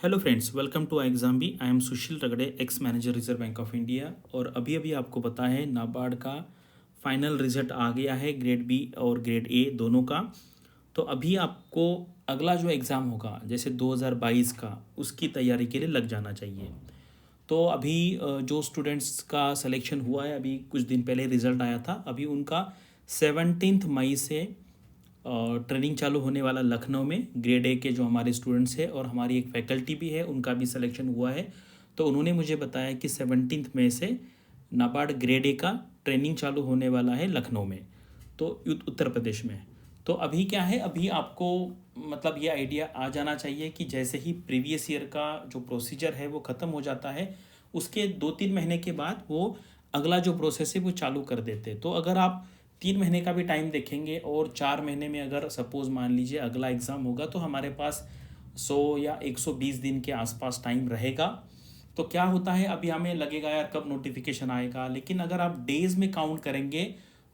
Hello friends, welcome to exam B. I am Sushil Ragade, ex manager Reserve Bank of India. और अभी अभी आपको पता है नाबार्ड का फाइनल रिजल्ट आ गया है, ग्रेड बी और ग्रेड ए दोनों का। तो अभी आपको अगला जो एग्ज़ाम होगा जैसे 2022 का, उसकी तैयारी के लिए लग जाना चाहिए। तो अभी जो स्टूडेंट्स का सिलेक्शन हुआ है, अभी कुछ दिन पहले रिज़ल्ट आया था। अभी उनका 17 मई से ट्रेनिंग चालू होने वाला लखनऊ में ग्रेड ए के जो हमारे स्टूडेंट्स हैं, और हमारी एक फैकल्टी भी है, उनका भी सिलेक्शन हुआ है। तो उन्होंने मुझे बताया कि 17 मई से नाबार्ड ग्रेड ए का ट्रेनिंग चालू होने वाला है लखनऊ में, तो उत्तर प्रदेश में। तो अभी क्या है, अभी आपको मतलब ये आइडिया आ जाना चाहिए कि जैसे ही प्रीवियस ईयर का जो प्रोसीजर है वो ख़त्म हो जाता है, उसके 2-3 महीने के बाद वो अगला जो प्रोसेस है वो चालू कर देते। तो अगर आप 3 महीने का भी टाइम देखेंगे और 4 महीने में अगर सपोज मान लीजिए अगला एग्ज़ाम होगा, तो हमारे पास 100 या 120 दिन के आसपास टाइम रहेगा। तो क्या होता है, अभी हमें लगेगा यार कब नोटिफिकेशन आएगा, लेकिन अगर आप डेज़ में काउंट करेंगे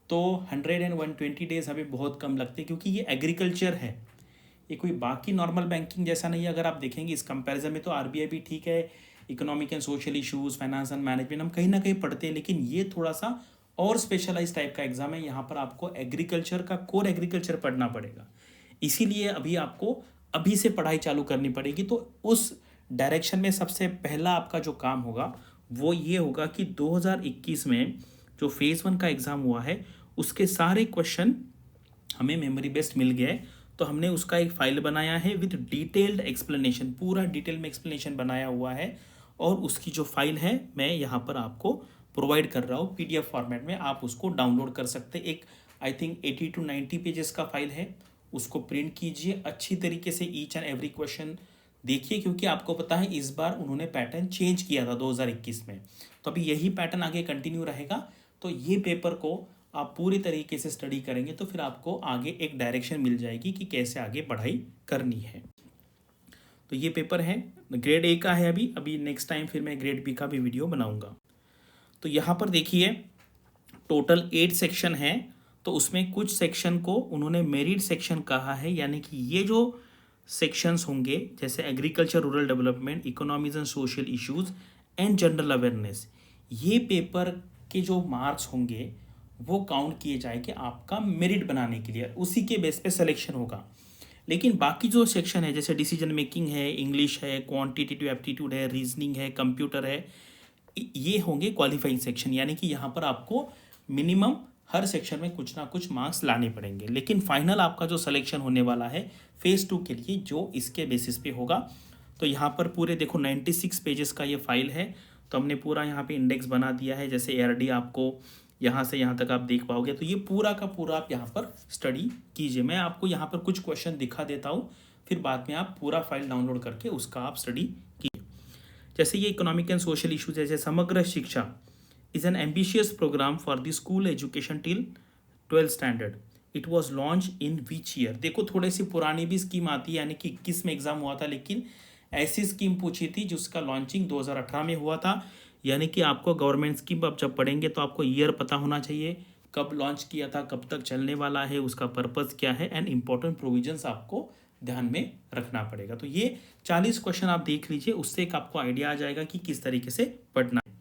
तो 100 and 120 डेज़ हमें बहुत कम लगते हैं, क्योंकि ये एग्रीकल्चर है, ये कोई बाकी नॉर्मल बैंकिंग जैसा नहीं है। अगर आप देखेंगे इस कंपैरिजन में तो आरबीआई भी ठीक है, economic and social issues, finance and management हम कहीं ना कहीं पढ़ते हैं, लेकिन ये थोड़ा सा और स्पेशलाइज टाइप का एग्जाम है। यहाँ पर आपको एग्रीकल्चर का कोर एग्रीकल्चर पढ़ना पड़ेगा, इसीलिए अभी आपको अभी से पढ़ाई चालू करनी पड़ेगी। तो उस डायरेक्शन में सबसे पहला आपका जो काम होगा वो ये होगा कि 2021 में जो फेज़ 1 का एग्ज़ाम हुआ है उसके सारे क्वेश्चन हमें मेमोरी बेस्ड मिल गया है। तो हमने उसका एक फाइल बनाया है विद डिटेल्ड एक्सप्लेनेशन, पूरा डिटेल में एक्सप्लेनेशन बनाया हुआ है। और उसकी जो फाइल है मैं यहाँ पर आपको प्रोवाइड कर रहा हूँ पीडीएफ फॉर्मेट में, आप उसको डाउनलोड कर सकते हैं। एक आई थिंक 80 to 90 पेजेस का फाइल है, उसको प्रिंट कीजिए अच्छी तरीके से, ईच एंड एवरी क्वेश्चन देखिए, क्योंकि आपको पता है इस बार उन्होंने पैटर्न चेंज किया था 2021 में। तो अभी यही पैटर्न आगे कंटिन्यू रहेगा। तो ये पेपर को आप पूरी तरीके से स्टडी करेंगे तो फिर आपको आगे एक डायरेक्शन मिल जाएगी कि कैसे आगे पढ़ाई करनी है। तो ये पेपर है, ग्रेड ए का है। अभी अभी नेक्स्ट टाइम फिर मैं ग्रेड बी का भी वीडियो बनाऊंगा। तो यहाँ पर देखिए टोटल 8 सेक्शन है। तो उसमें कुछ सेक्शन को उन्होंने मेरिट सेक्शन कहा है, यानी कि ये जो सेक्शंस होंगे जैसे agriculture, rural development, economies and social issues and general awareness, ये पेपर के जो मार्क्स होंगे वो काउंट किए जाए कि आपका मेरिट बनाने के लिए, उसी के बेस पे सिलेक्शन होगा। लेकिन बाकी जो सेक्शन है जैसे डिसीजन मेकिंग है, इंग्लिश है, क्वांटिटेटिव एप्टीट्यूड है, रीजनिंग है, कंप्यूटर है, ये होंगे क्वालिफाइंग सेक्शन, यानी कि यहाँ पर आपको मिनिमम हर सेक्शन में कुछ ना कुछ मार्क्स लाने पड़ेंगे। लेकिन फाइनल आपका जो सिलेक्शन होने वाला है फेज़ 2 के लिए, जो इसके बेसिस पे होगा। तो यहाँ पर पूरे देखो 96 पेजेस का ये फाइल है। तो हमने पूरा यहाँ पे इंडेक्स बना दिया है, जैसे एआरडी आपको यहाँ से यहाँ तक आप देख पाओगे। तो ये पूरा का पूरा आप यहाँ पर स्टडी कीजिए। मैं आपको यहाँ पर कुछ क्वेश्चन दिखा देता हूँ, फिर बाद में आप पूरा फाइल डाउनलोड करके उसका आप स्टडी कीजिए। जैसे ये इकोनॉमिक एंड सोशल इशूज, जैसे Samagra Shiksha is an ambitious programme for the school education till 12th standard. It was launch in which year. देखो थोड़ी सी पुरानी भी स्कीम आती है, यानी कि 21 में एग्जाम हुआ था, लेकिन ऐसी स्कीम पूछी थी जिसका लॉन्चिंग 2018 में हुआ था। यानी कि आपको गवर्नमेंट स्कीम आप जब पढ़ेंगे तो आपको ईयर पता होना चाहिए, कब लॉन्च किया था, कब तक चलने वाला है, उसका पर्पज़ क्या है, एंड इम्पोर्टेंट प्रोविजंस आपको ध्यान में रखना पड़ेगा। तो ये 40 क्वेश्चन आप देख लीजिए, उससे एक आपको आइडिया आ जाएगा कि किस तरीके से पढ़ना है।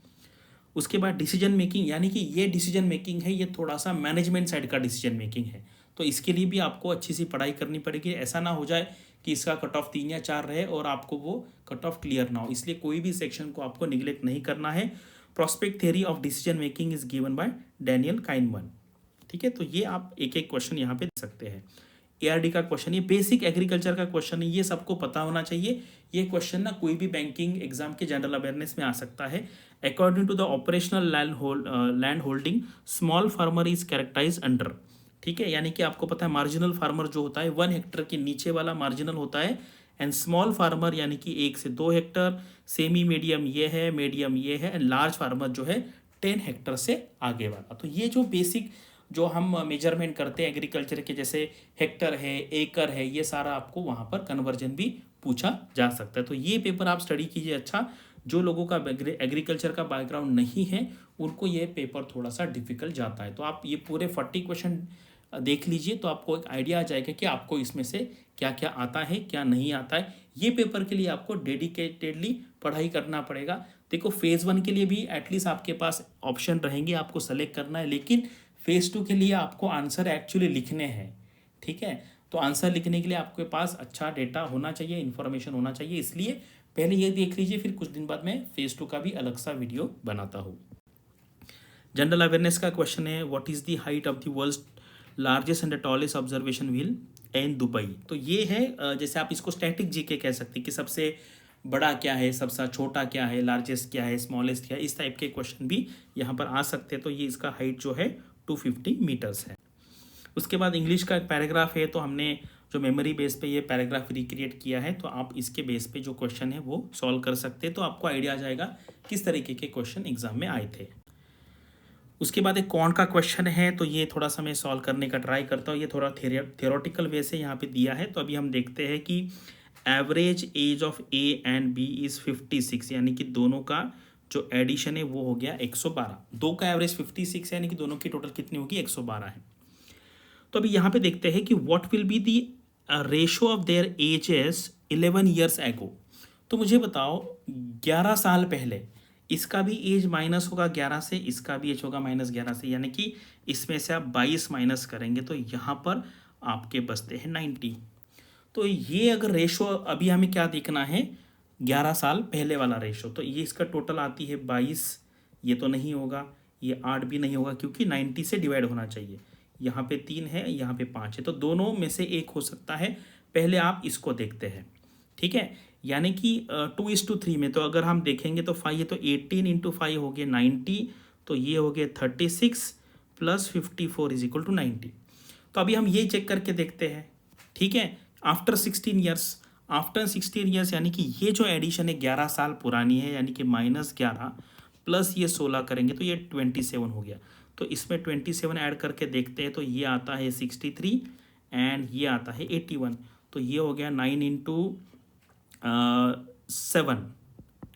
उसके बाद डिसीजन मेकिंग, यानी कि ये डिसीजन मेकिंग है, ये थोड़ा सा मैनेजमेंट साइड का डिसीजन मेकिंग है। तो इसके लिए भी आपको अच्छी सी पढ़ाई करनी पड़ेगी। ऐसा ना हो जाए कि इसका कट ऑफ 3 या 4 रहे और आपको वो कट ऑफ क्लियर ना हो, इसलिए कोई भी सेक्शन को आपको निगलेक्ट नहीं करना है। Prospect theory of decision making is given by Daniel Kahneman. ठीक है, तो ये आप एक एक क्वेश्चन यहाँ पे दे सकते हैं। एआरडी का क्वेश्चन, ये बेसिक एग्रीकल्चर का क्वेश्चन है, ये सबको पता होना चाहिए। ये क्वेश्चन ना कोई भी बैंकिंग एग्जाम के जनरल अवेयरनेस में आ सकता है। According to the operational land holding small farmer is characterize under. ठीक है, यानी कि आपको पता है मार्जिनल फार्मर जो होता है 1 हेक्टर के नीचे वाला मार्जिनल होता है, एंड स्मॉल फार्मर यानी कि 1 से 2 हेक्टर, सेमी मीडियम ये है, मीडियम ये है, एंड लार्ज फार्मर जो है 10 हेक्टर से आगे वाला। तो ये जो बेसिक जो हम मेजरमेंट करते हैं एग्रीकल्चर के, जैसे हेक्टर है, एकड़ है, ये सारा आपको वहाँ पर कन्वर्जन भी पूछा जा सकता है। तो ये पेपर आप स्टडी कीजिए अच्छा। जो लोगों का एग्रीकल्चर का बैकग्राउंड नहीं है उनको ये पेपर थोड़ा सा डिफिकल्ट जाता है। तो आप ये पूरे 40 क्वेश्चन देख लीजिए, तो आपको एक आइडिया आ जाएगा कि आपको इसमें से क्या क्या आता है, क्या नहीं आता है। ये पेपर के लिए आपको डेडिकेटेडली पढ़ाई करना पड़ेगा। देखो फेज़ 1 के लिए भी एटलीस्ट आपके पास ऑप्शन रहेंगे, आपको सेलेक्ट करना है, लेकिन फेज़ 2 के लिए आपको आंसर एक्चुअली लिखने हैं, ठीक है। तो आंसर लिखने के लिए आपके पास अच्छा डेटा होना चाहिए, इन्फॉर्मेशन होना चाहिए, इसलिए पहले ये देख लीजिए, फिर कुछ दिन बाद मैं फेज़ 2 का भी अलग सा वीडियो बनाता हूँ। जनरल अवेयरनेस का क्वेश्चन है, what is the height of the world's largest and the tallest observation wheel in Dubai. तो ये है जैसे आप इसको स्टैटिक जीके कह सकते हैं कि सबसे बड़ा क्या है, सबसे छोटा क्या है, लार्जेस्ट क्या है, स्मॉलेस्ट क्या है, इस टाइप के क्वेश्चन भी यहाँ पर आ सकते हैं। तो ये इसका हाइट जो है 250 मीटर्स है। उसके बाद इंग्लिश का एक पैराग्राफ है, तो हमने जो मेमोरी बेस पे ये पैराग्राफ रिक्रिएट किया है, तो आप इसके बेस पे जो क्वेश्चन है वो सॉल्व कर सकते हैं, तो आपको आइडिया आ जाएगा किस तरीके के क्वेश्चन एग्जाम में आए थे। उसके बाद एक कौन का क्वेश्चन है, तो ये थोड़ा सा मैं सॉल्व करने का ट्राई करता हूँ। ये थोड़ा थियोरेटिकल वे से यहाँ पे दिया है। तो अभी हम देखते हैं कि average age of A and B is 56, यानी कि दोनों का जो एडिशन है वो हो गया 112। दो का एवरेज 56 है, यानी कि दोनों की टोटल कितनी होगी, 112 है। तो अभी यहाँ पे देखते हैं कि what will be the ratio of their edges 11 years ago. तो मुझे बताओ 11 साल पहले इसका भी एज माइनस होगा 11 से, इसका भी एज होगा -11 से, यानी कि इसमें से आप 22 माइनस करेंगे तो यहाँ पर आपके बचते हैं 90। तो ये अगर रेशो अभी हमें क्या देखना है, 11 साल पहले वाला रेशो, तो ये इसका टोटल आती है 22। ये तो नहीं होगा, ये 8 भी नहीं होगा, क्योंकि 90 से डिवाइड होना चाहिए। यहाँ पे 3 है, यहाँ पे 5 है, तो दोनों में से एक हो सकता है। पहले आप इसको देखते हैं, ठीक है। यानी कि 2:3 में, तो अगर हम देखेंगे तो 5 है, तो 18 इंटू 5 हो गया 90, तो ये हो गया 36 प्लस 54 इज इक्वल टू 90। तो अभी हम ये चेक करके देखते हैं, ठीक है। आफ्टर 16 ईयर्स, यानी कि ये जो एडिशन है 11 साल पुरानी है, यानी कि -11 प्लस ये 16 करेंगे तो ये 27 हो गया। तो इसमें 27 ऐड करके देखते हैं, तो ये आता है 63 एंड ये आता है 81। तो ये हो गया 9 इंटू 7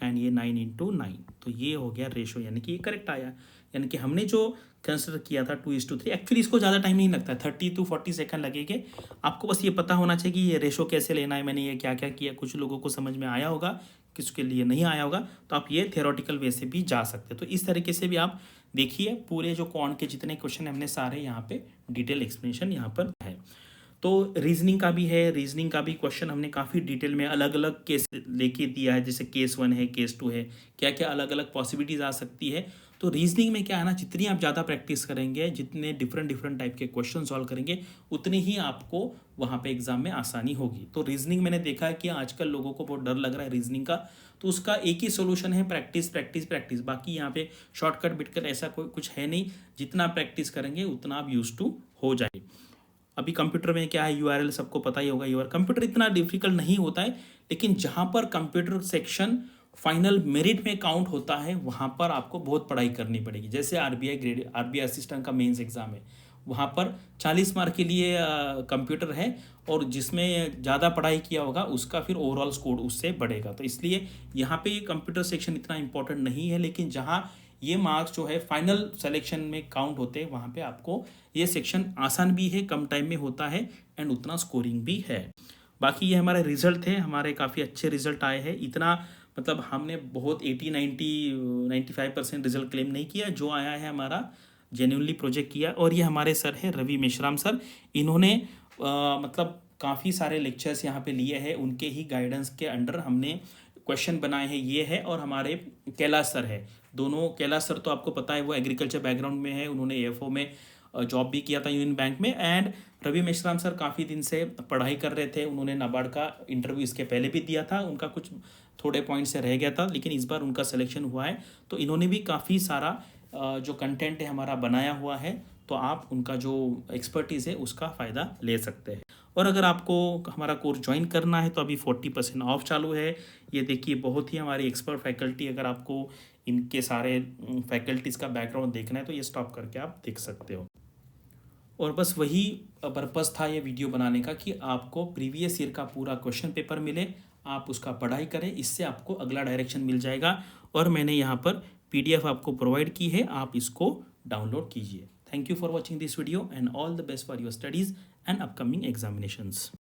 एंड ये 9 इंटू 9, तो ये हो गया रेशो, यानी कि ये करेक्ट आया। यानी कि हमने जो कंसिडर किया था 2:3, एक्चुअली इसको ज़्यादा टाइम नहीं लगता है, 30 to 40 सेकंड लगेंगे। आपको बस ये पता होना चाहिए कि ये रेशो कैसे लेना है, मैंने ये क्या क्या किया। कुछ लोगों को समझ में आया होगा, किसके लिए नहीं आया होगा, तो आप ये थियोरेटिकल वे से भी जा सकते हैं। तो इस तरीके से भी आप देखिए, पूरे जो कौन के जितने क्वेश्चन हमने सारे यहाँ पे डिटेल एक्सप्लेनेशन यहाँ पर है। तो रीजनिंग का भी है, रीजनिंग का भी क्वेश्चन हमने काफ़ी डिटेल में अलग अलग केस लेके दिया है, जैसे केस 1 है, केस 2 है, क्या क्या अलग अलग पॉसिबिलिटीज़ आ सकती है। तो रीजनिंग में क्या है ना, जितनी आप ज़्यादा प्रैक्टिस करेंगे, जितने डिफरेंट टाइप के क्वेश्चन सॉल्व करेंगे, उतनी ही आपको वहाँ पे एग्जाम में आसानी होगी। तो रीजनिंग मैंने देखा है कि आजकल लोगों को बहुत डर लग रहा है रीजनिंग का, तो उसका एक ही सोल्यूशन है, प्रैक्टिस प्रैक्टिस प्रैक्टिस। बाकी यहाँ पे शॉर्टकट बिटकट ऐसा कोई कुछ है नहीं, जितना प्रैक्टिस करेंगे उतना आप यूज टू हो जाए। अभी कंप्यूटर में क्या है, यूआरएल सबको पता ही होगा। यूआरएल कंप्यूटर इतना डिफिकल्ट नहीं होता है, लेकिन जहाँ पर कंप्यूटर सेक्शन फाइनल मेरिट में काउंट होता है, वहाँ पर आपको बहुत पढ़ाई करनी पड़ेगी। जैसे आरबीआई असिस्टेंट का मेंस एग्जाम है, वहाँ पर 40 मार्क के लिए कंप्यूटर है, और जिसमें ज़्यादा पढ़ाई किया होगा उसका फिर ओवरऑल स्कोर उससे बढ़ेगा। तो इसलिए यहाँ पे कंप्यूटर सेक्शन इतना इंपॉर्टेंट नहीं है, लेकिन जहाँ ये मार्क्स जो है फाइनल सिलेक्शन में काउंट होते हैं, वहाँ पे आपको ये सेक्शन आसान भी है, कम टाइम में होता है, एंड उतना स्कोरिंग भी है। बाकी ये हमारे रिजल्ट थे, हमारे काफ़ी अच्छे रिजल्ट आए हैं। इतना मतलब हमने बहुत 80-90-95% रिजल्ट क्लेम नहीं किया, जो आया है हमारा जेन्युइनली प्रोजेक्ट किया। और ये हमारे सर है रवि मेश्राम सर, इन्होंने मतलब काफ़ी सारे लेक्चर्स यहाँ पे लिए हैं, उनके ही गाइडेंस के अंडर हमने क्वेश्चन बनाए हैं। ये है, और हमारे कैलाश सर है, दोनों। कैलाश सर तो आपको पता है वो एग्रीकल्चर बैकग्राउंड में है, उन्होंने एएफओ में जॉब भी किया था यूनियन बैंक में। एंड रवि मेश्राम सर काफ़ी दिन से पढ़ाई कर रहे थे, उन्होंने नाबार्ड का इंटरव्यू इसके पहले भी दिया था, उनका कुछ थोड़े पॉइंट से रह गया था, लेकिन इस बार उनका सिलेक्शन हुआ है। तो इन्होंने भी काफ़ी सारा जो कंटेंट है हमारा बनाया हुआ है, तो आप उनका जो एक्सपर्टीज़ है उसका फ़ायदा ले सकते हैं। और अगर आपको हमारा कोर्स ज्वाइन करना है तो अभी 40% ऑफ चालू है। ये देखिए, बहुत ही हमारी एक्सपर्ट फैकल्टी, अगर आपको इनके सारे फैकल्टीज़ का बैकग्राउंड देखना है तो ये स्टॉप करके आप देख सकते हो। और बस वही पर्पज़ था ये वीडियो बनाने का, कि आपको प्रीवियस ईयर का पूरा क्वेश्चन पेपर मिले, आप उसका पढ़ाई करें, इससे आपको अगला डायरेक्शन मिल जाएगा। और मैंने यहाँ पर PDF आपको प्रोवाइड की है, आप इसको डाउनलोड कीजिए। Thank you for watching this video and all the best for your studies and upcoming examinations.